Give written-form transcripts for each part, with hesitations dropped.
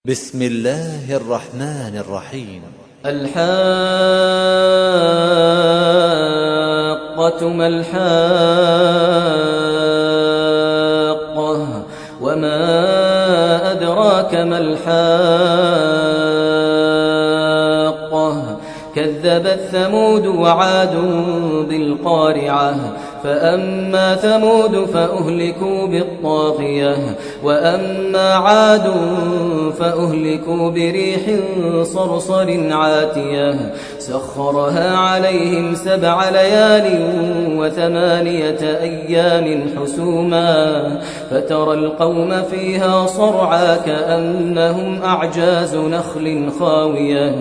بسم الله الرحمن الرحيم. الحاقة ما الحاقة وما أدراك ما الحاقة كذبت ثمود وعاد بالقارعة فأما ثمود فأهلكوا بالطاغية وأما عاد فأهلكوا بريح صرصر عاتية سخرها عليهم 7 ليال و8 أيام حسوما فترى القوم فيها صرعى كأنهم أعجاز نخل خاوية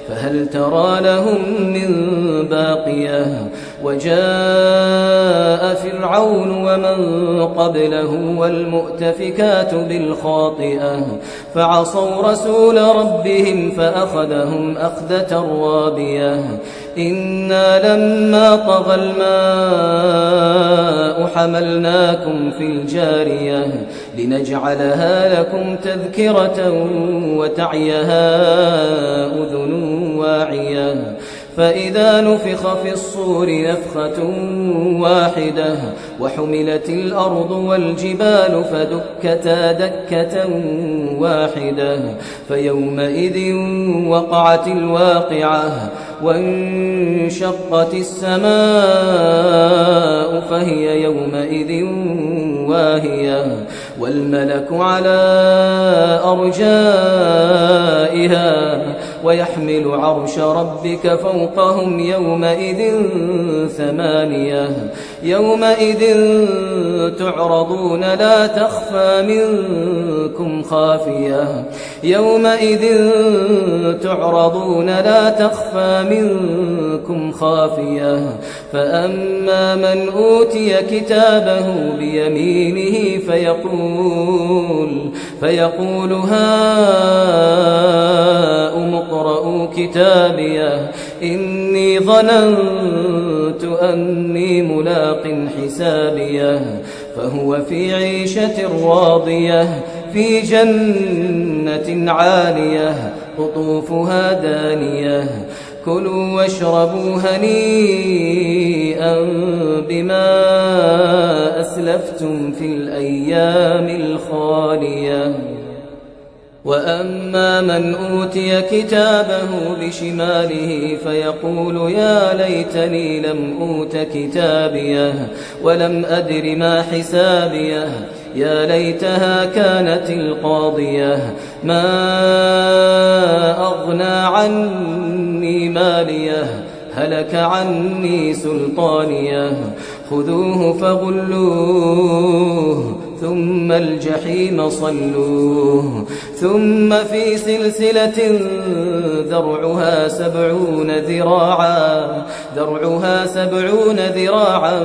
فهل ترى لهم من باقية وجاء فرعون ومن قبله والمؤتفكات بالخاطئة فعصوا رسول ربهم فأخذهم أخذة رابية إنا لما طغى الماء حملناكم في الجارية لنجعلها لكم تذكرة وتعيها أذن واعية فإذا نفخ في الصور نفخة واحدة وحملت الأرض والجبال فدكتا دكة واحدة فيومئذ وقعت الواقعة وانشقت السماء فهي يومئذ واهية والملك على أرجائها ويحمل عرش ربك فوقهم يومئذ 8 يومئذ تعرضون لا تخفى منكم خافية يومئذ تعرضون لا تخفى منكم خافية فأما من أوتي كتابه بيمينه فيقول هاؤم اقرءوا كتابيه إني ظننت أني ملاق حسابيه فهو في عيشة راضية في جنة عالية قطوفها دانية كلوا واشربوا هنيئا بما أسلفتم في الأيام الخالية وأما من أوتي كتابه بشماله فيقول يا ليتني لم أوت كتابيه ولم أدر ما حسابيه يا ليتها كانت القاضية ما أغنى عني ماليه هلك عني سلطانيه خذوه فغلوه ثم الجحيم صلوه ثم في سلسلة ذرعها 70 ذراعا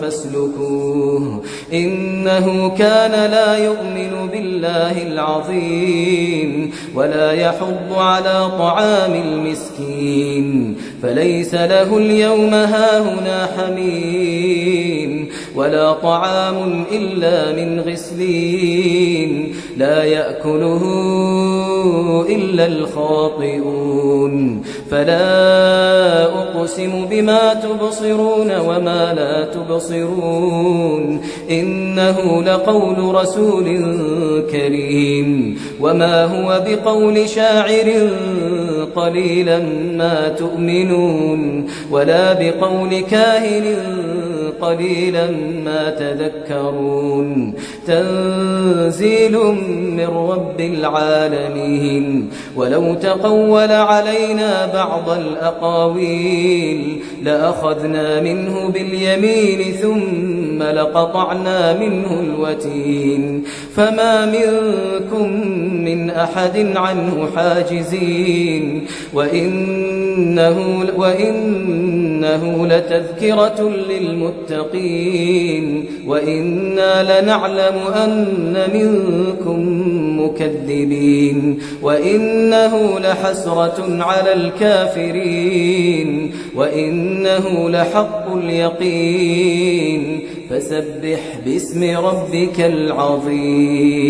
فاسلكوه إنه كان لا يؤمن بالله العظيم ولا يحض على طعام المسكين فليس له اليوم هاهنا حميم ولا طعام إلا من غسلين لا يأكله إلا الخاطئون فلا أقسم بما تبصرون وما لا تبصرون إنه لقول رسول كريم وما هو بقول شاعر قليلا ما تؤمنون ولا بقول كاهن قليلا ما تذكرون تنزيل من رب العالمين ولو تقول علينا بعض الأقاويل لأخذنا منه باليمين ثم لقطعنا منه الوتين فما منكم من أحد عنه حاجزين وإنه لتذكرة للمتقين وإنا لنعلم أن منكم مكذبين وإنه لحسرة على الكافرين وإنه لحق اليقين فسبح باسم ربك العظيم.